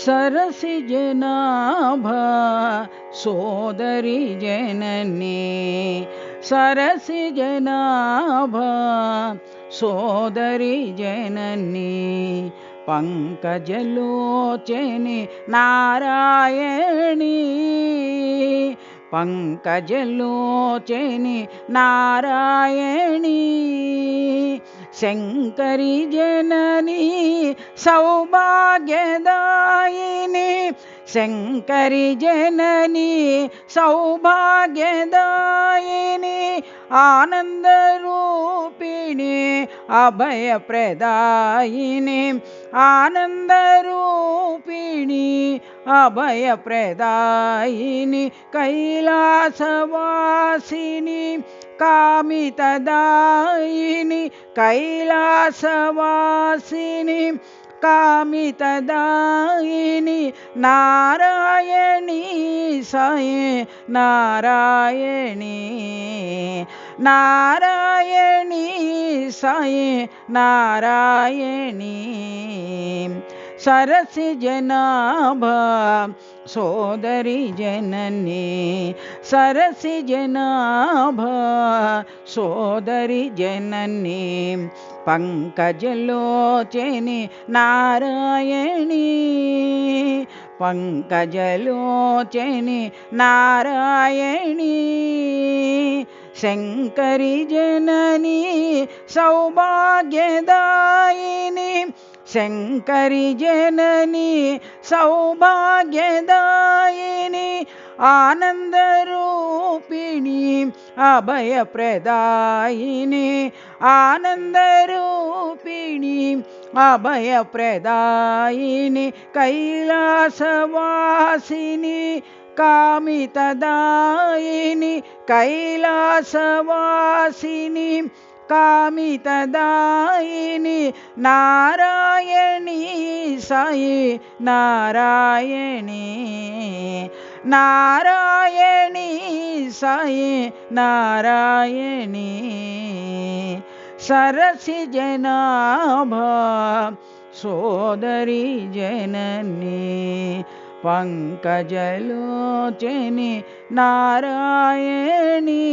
सरसिजनाभा सोदरी Janani सरसिजनाभा सोदरी Janani पंकजलोचनी Narayani पंकजलोचनी Narayani Shankari Janani सौभाग्यदायिनी Shankari Janani सौभाग्यदायिनी आनंदरूपिणी अभयप्रदायिनी आनंदरूपिणी अभयप्रदायिनी कैलासवासिनी कामितदायिनी कैलासवासिनी कामितदायिनी Narayani Sai Narayani Narayani Sai Narayani सरसिजनाभा सोदरी Janani सरसिजनाभा सोदरी Janani पंकजलोचनी Narayani पंकजलोचनी Narayani Shankari Janani सौभाग्यदायिनी Shankari Janani सौभाग्यदायिनी आनंदरूपिणी अभयप्रदायिनी आनंदरूपिणी अभयप्रदायिनी कैलासवासिनी कामितदायिनी कैलासवासिनी कामितदायिनी Narayani Sai Narayani Narayani Sai Narayani सरसिजनाभा सोदरी Janani पंकजलोचनी Narayani.